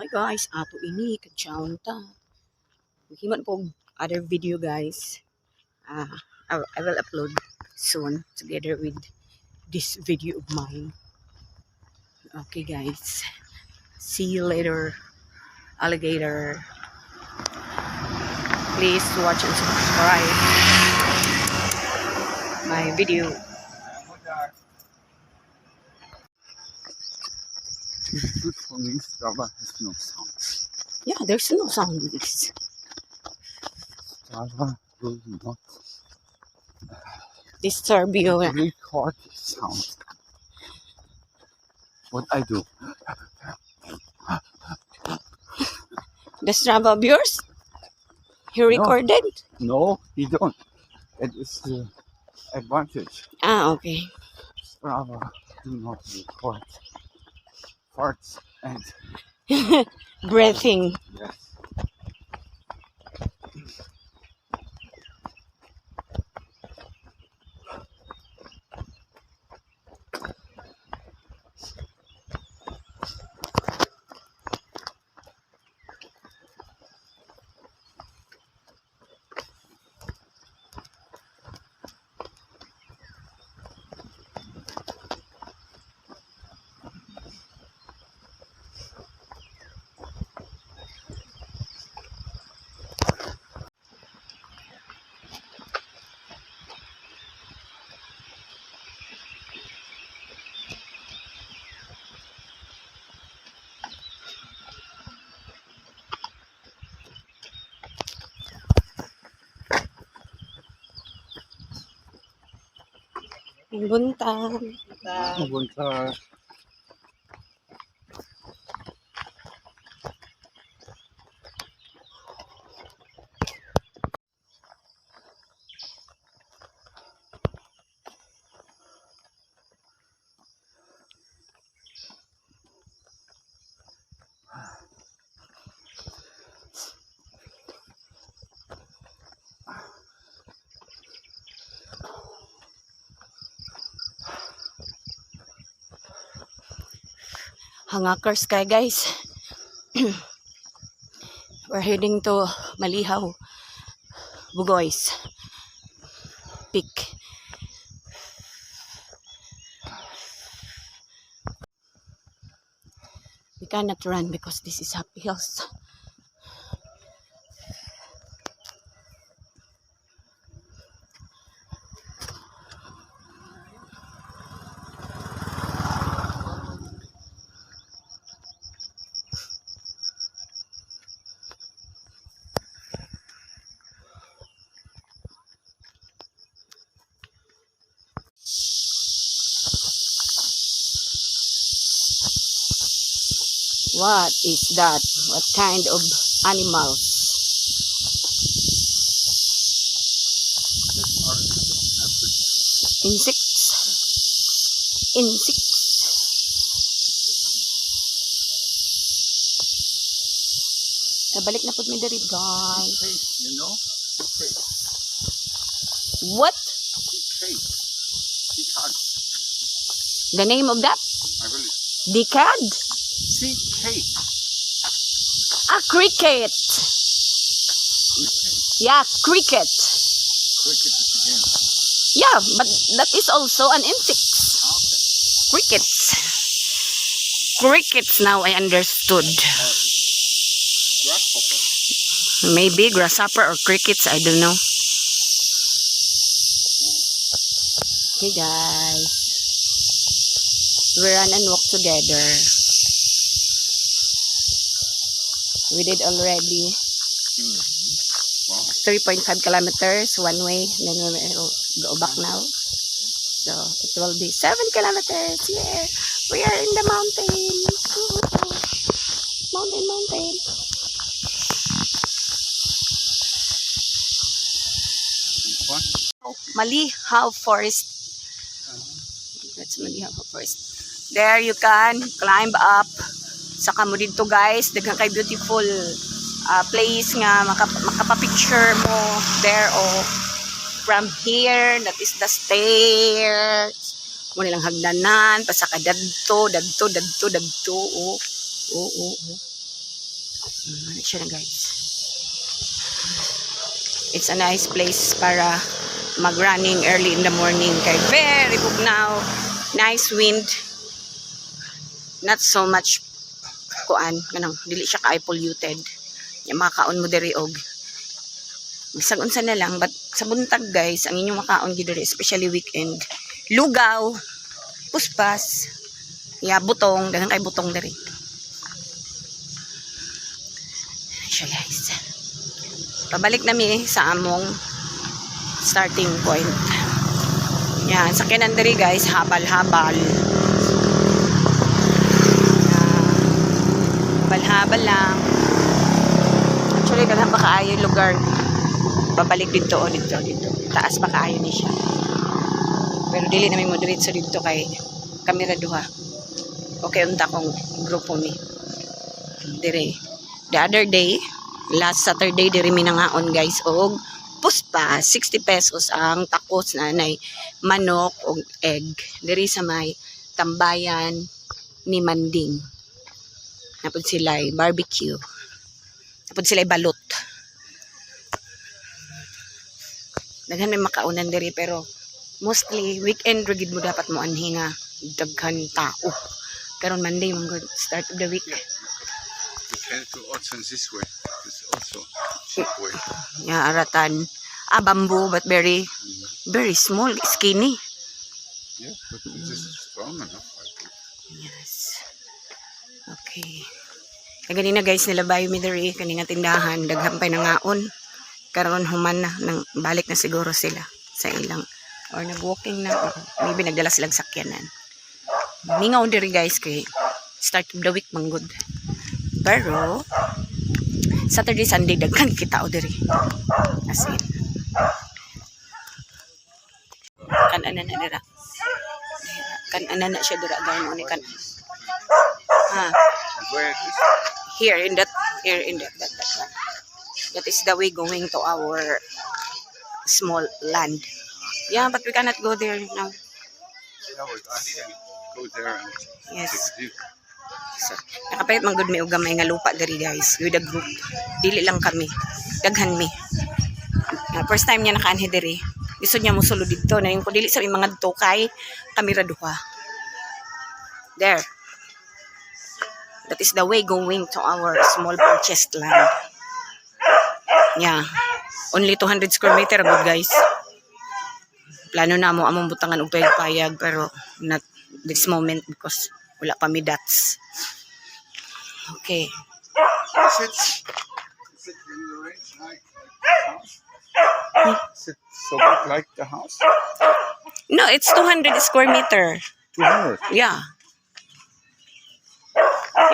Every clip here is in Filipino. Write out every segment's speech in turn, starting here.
Hi guys, ato ini kadyaon ta. Himan ko other video guys. I will upload soon together with this video of mine. Okay guys. See you later, alligator. Please watch and subscribe my video. It's good for me, Strava has no sound. Yeah, there's no sound in this. Strava will not Disturb you. record the sound. What I do? The Strava of yours? You recorded? No, you don't. It is the advantage. Okay. Strava do not record farts and Breathing. yes. Buntag. Buntag. Hangakers kay guys. We're heading to Malihaw, Bugoy's Peak. We cannot run because this is happy hills. What is that? What kind of animal? Insects. Insects. Nabalik na po mi diri guys. You know? What? Decad. The name of that? I believe. Decad? CK. Cricket. Yeah, cricket. Cricket is the game. Yeah, but that is also an insect. Okay. Crickets. Crickets now I understood. Grasshopper. Maybe grasshopper or crickets, I don't know. Okay guys. We run and walk together. We did already Wow. 3.5 kilometers one way. Then we will go back now. So it will be 7 kilometers. Yeah, we are in the mountains. Mountain, mountain. What? Malihaw Forest. That's Malihaw Forest. There you can climb up. Saka mo dito guys, daghang kay beautiful place nga makapapicture mo there from here. That is the stairs. Mo nilang hagdanan pasaka dadto. Ano siya na guys. It's a nice place para mag-running early in the morning. Kay very bugnaw. Nice wind. Not so much kuan. Ganang, dili siya ka polluted. Yung makaon mo diri og. Bisag unsa na lang. But sa buntag guys, ang inyong makaon diri, especially weekend. Lugaw. Puspas. Butong. Daghang kay butong diri. Siya guys. Pabalik nami sa among starting point. Yan, sa kinandari guys, habal-habal. Habal-habal lang. Actually, daghan pa kaayo yung lugar. Pabalik dito o dito. Taas pa kaayo ni siya. Pero dili namin mo diretso dito kay kamera duha. Okay, unta kong grupo mi. Dire. The other day, last Saturday, diri mi nangaon guys, og puspa, 60 pesos ang takos na nay manok o egg. Diri sa may tambayan ni Manding. Napod sila'y barbecue. Napod sila'y balot. Daghan may makaunan diri pero mostly weekend rugid mo dapat mo anhi nga daghan tao. Karon Monday mong good start of the week. You can do also this way. It's also cheap way. Yeah, aratan. Bamboo but very small, skinny. Yeah, but this is strong enough, I think. Yes. Okay. Kaya ganina guys, nilabayo mi diri kanina tindahan, daghan pay nangaon. Karon human na, nang balik na siguro sila sa ilang or nag-walking na, maybe nagdala silang sakyanan. Mingaw diri guys kay start of the week manggod. Pero Saturday, Sunday daghan kita o diri. As in. Kan-ana na dira. Kan-ana na siya dira gano ni kan. Where is this? Here in that one. That is the way going to our small land. Yeah, but we cannot go there now. Yeah, but I didn't go there and Yes. take a view. So, nakapayat man gud may og gamay nga lupa diri guys with a group. Dili lang kami. Daghan mi. First time niya nakaanhi diri. Gusto niya mo sulod dito na yung dili sa mga dito kay kamera duha. There. That is the way going to our small purchased land. Yeah. Only 200 square meter good guys. Plano na mo among butangan og payag pero not this moment because wala pa mi dots. Okay. Is it in the range like the house? Is it so big like the house? No, it's 200 square meter. 200. Yeah.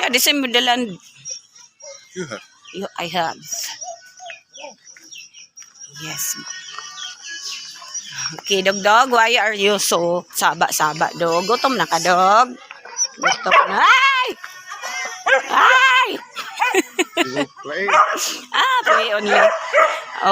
Yeah, the same with the land You have. I have. Yes. Okay, dog, why are you so saba, dog? Gutom na ka, dog? Gutom na. Ay! Ay! You will play. Play only.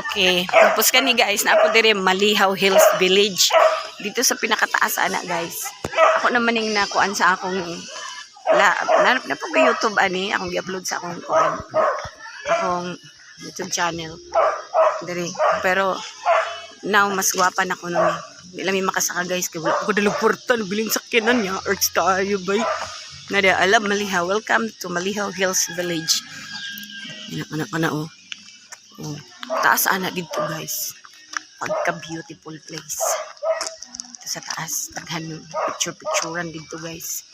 Okay. Tapos kani guys, na ako dire Malihaw Hills Village. Dito sa pinakataas ana guys. Ako naman ning nakuan sa akong na po YouTube ani, akong gi-upload sa akong YouTube channel. Dire. Pero now mas gwapa na ko no. Di lang may makasaka guys kay wala ko dalang portal biling sakyanan niya. Urge tayo bay. Nada alam Malihaw. Welcome to Malihaw Hills Village. Anak na oh. Oh. Taas ana dito guys. Pagka beautiful place. Ito sa taas. Daghan picture-picturean dito guys.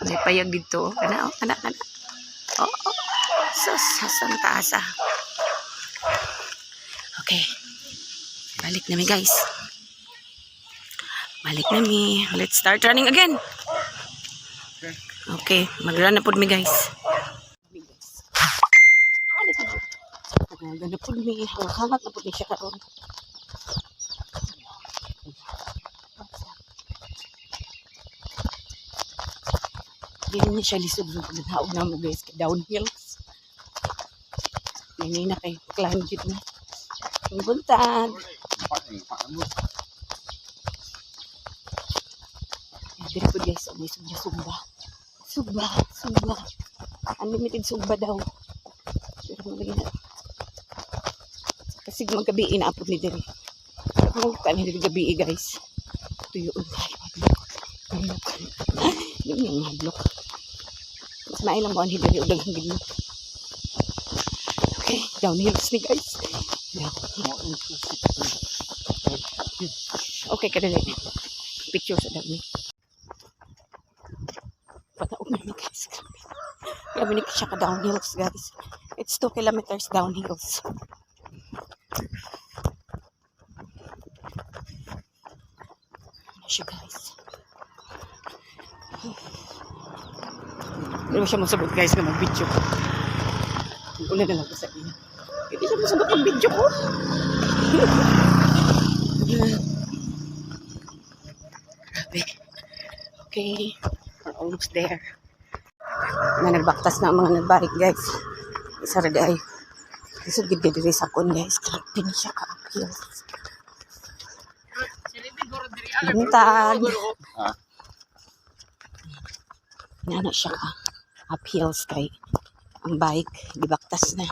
May payag dito. Kana. Oh. Sasang taas ah. Okay. Balik na mi guys. Balik na mi. Let's start running again. Okay. Mag-run na po mi guys. Ganda po mi. Hangat na po mi siya karon. Hindi niya siya lisod. Naghaog na mo guys. Downhills. Hindi na kay climb dito na. Ang buntag. Dito po guys. May sumba. Sumba. Unlimited sugba daw. Pero malagyan na. Kasi magabi inaapod ni Diri. Ako ka ni Diri gabi guys. Tuyoon tayo. Hadlok. Yun yung hadlok. Mas mailang mo ang Diri o daghang gid mo. Okay, downhills ni guys. More interesting. Okay, kadali. Picture sa dami. Pataog na guys. Kaya minik siya ka downhills guys. It's 2 kilometers downhills. Ano siya guys. Hindi mo siya masabot guys na mag-video ko. Una na lang ko sa inyo. Hindi siya masabot mag-video ko. Grabe. Okay. We're almost there. Na nagbaktas na ang mga nagbalik guys. Isa rin ay. Isod gid diri sa kon guys. Grabe ni siya ka-appeal. Buntag. Nana siya ka. Uphills kay ang bike. Dibaktas na.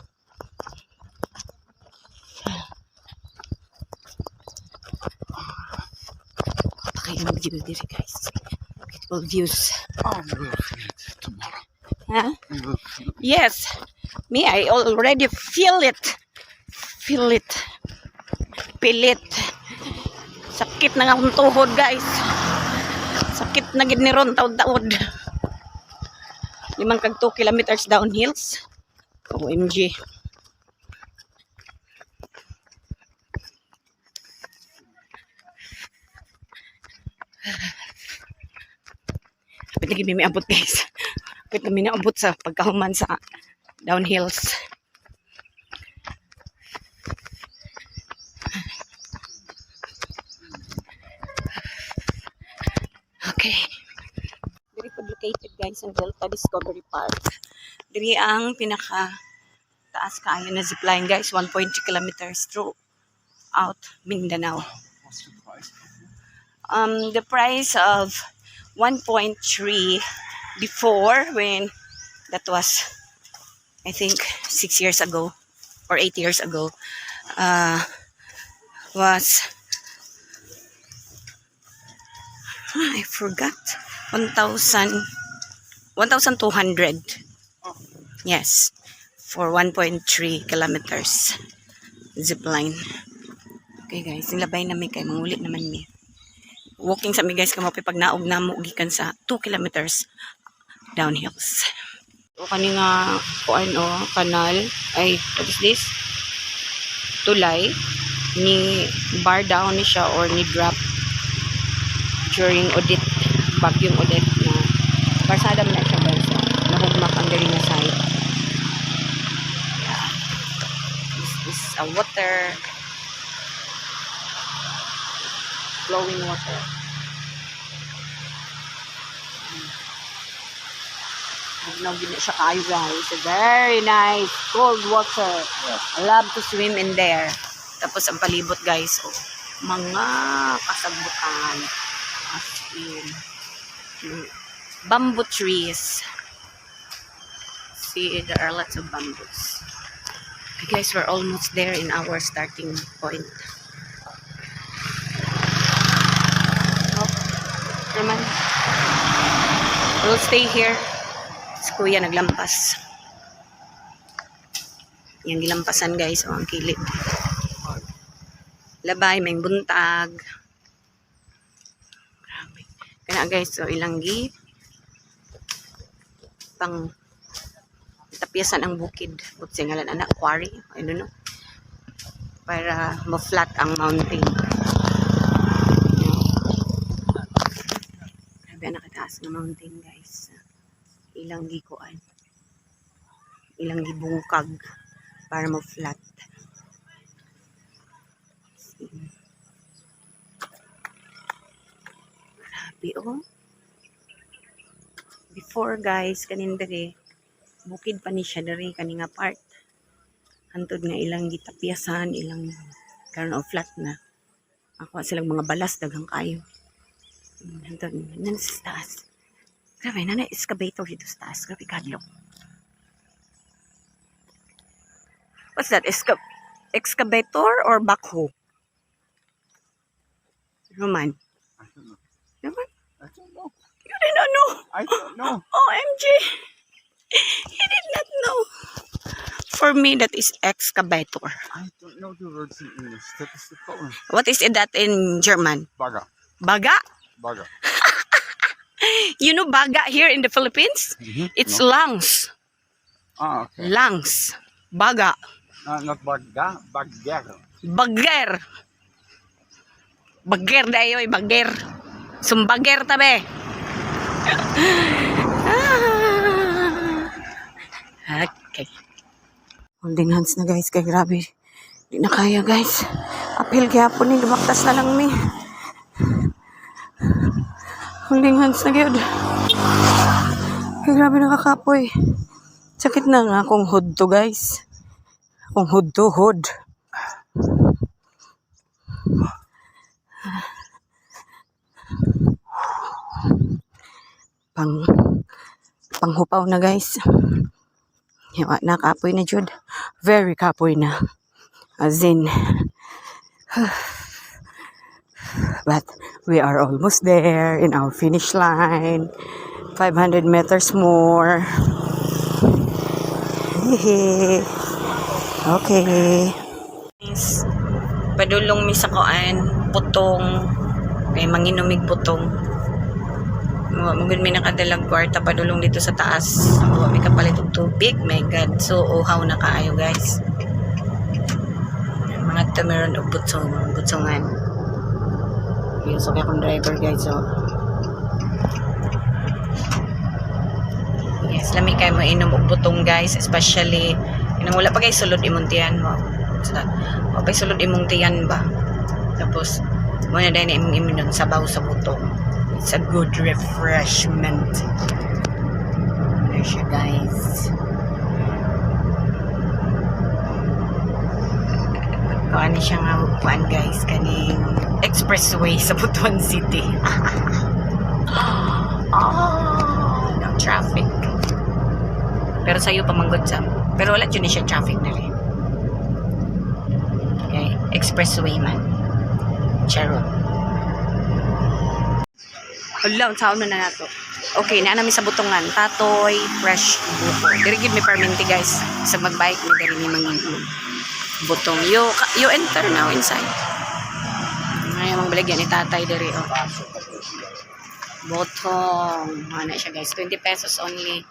Pakailang view diri guys. Beautiful views. Oh, we will feel it tomorrow. Huh? We will feel it. Yes. Me, I already feel it. Feel it. Feel it. Sakit na nga akong tuhod, guys. Sakit na gid ni ron taod-taod. 5 kilometers downhills. OMG. Kapit na gid may abot, guys. Kapit na may naabot sa pagkahuman sa downhills. Okay. Very good located guys ang Delta Discovery Park. Diri ang pinaka taas kaayo na zipline guys, 1.2 kilometers throughout Mindanao. What's the price? The price of 1.3 before, when that was I think 6 years ago or 8 years ago, was I forgot 1,200. Yes, for 1.3 kilometers zipline. Okay guys, nilabay na may kay mangulit naman mi. Walking sa mi guys kamo pag naog namo gikan sa 2 kilometers downhills. O kaninga kuan o kanal ay what is this? Tulay ni bar down ni siya or ni drop during audit, bagyong audit na barsada man na siya guys. Nahugmak ang dali na side. Yeah. This is a water, flowing water. Now gina siya kayo guys. Very nice cold water. I love to swim in there. Tapos ang palibot guys, oh, mga kasagbukan. As in, bamboo trees. See, there are lots of bamboos. Okay guys, we're almost there in our starting point. Oh, naman. We'll stay here. Si Kuya naglampas. Yung gilampasan guys, oh, ang kilid. Labay, may buntag. Grabe. Kaya guys, so ilang pang tapyasan ang bukid. Butsi ngalan anak, quarry. I don't know. Para ma-flat ang mountain. Grabe, nakataas ng mountain guys. Ilang gikuan. Ilang gibungkag para ma-flat. Grabe oh. Before guys, kanin dere bukid pa ni siya dere kaninga part. Hantod nga ilang gitapyasan, ilang karon of flat na. Ako silang mga balas daghang kayo. Hantod nan sa taas. Grabe na excavator dito sa taas. Grabe kadlok. What's that? Excavator or backhoe? Roman. I don't know. Roman? I don't know. You did not know. I don't know. OMG. He did not know. For me, that is excavator. I don't know the words in English. That is the problem. What is that in German? Baga. Baga? Baga. You know baga here in the Philippines? It's No. lungs. Ah, okay. Lungs. Baga. Not baga, bagger. Bagger. Bagger dayo, bagger. Sumbager tabi. Okay. Holding hands na guys, kay grabe. Di na kaya guys. Apil kaya po ni, dumaktas na lang mi. Holding hands na gyud. Kay grabe nakakapoy. Sakit na nga akong hood to guys. Akong hood to hood. Panghupaw na guys. Yawa na, kapoy na jud. Very kapoy na. As in. But we are almost there in our finish line. 500 meters more. Hehe. Okay. Padulong mi sa kuan, putong. May manginumig putong. Mugod may nakadalag kwarta padulong dito sa taas. May kapalit og tubig. My God. So, uhaw na kaayo guys. Mga meron og butsongan. Yun, so kaya akong driver guys. So, yes, lami kayo mainom og butong guys. Especially, wala pa guys sulod imong tiyan mo. Wala pa sulod imong tiyan ba. Tapos, muna dahil na imong iminon sabaw sa butong. It's a good refreshment. There siya guys. Kuan siya nga kuan guys kaning expressway sa Butuan City. Oh, no traffic. Pero sayo pamanggod sa. Pero wala yun siya traffic na rin. Okay, expressway man. Charot. Hala, unsaon na nato. Okay, na namin sa butongan. Tatoy, fresh buko. Diri gid mi perminti guys. Sa magbike mi diri ni mangin butong. You enter now inside. Ay mang baligyan ni tatay diri oh. Botong. Ano siya guys, 20 pesos only.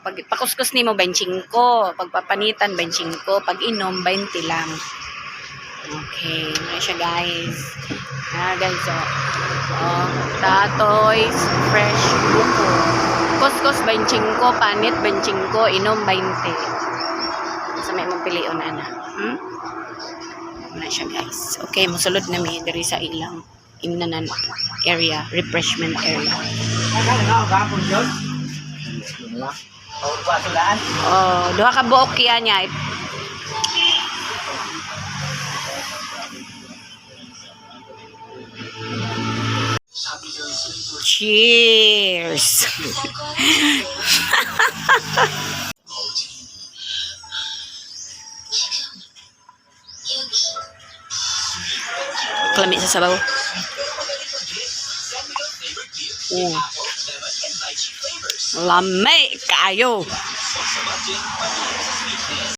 Pag pakuskus nimo 25, pagpapanitan 25, pag inom 20 lang. Okay, ano siya guys. Guys, oh, tatoys, fresh buko. Kuskus 25, panit 25, inom 20. Sa may mong pilion ana. Wala siya guys. Okay, musulod na mi diri sa ilang imnanan area, refreshment area. Oh, duha ka buok kiya niya. Cheers. Klami sa sabaw. Lami kayo.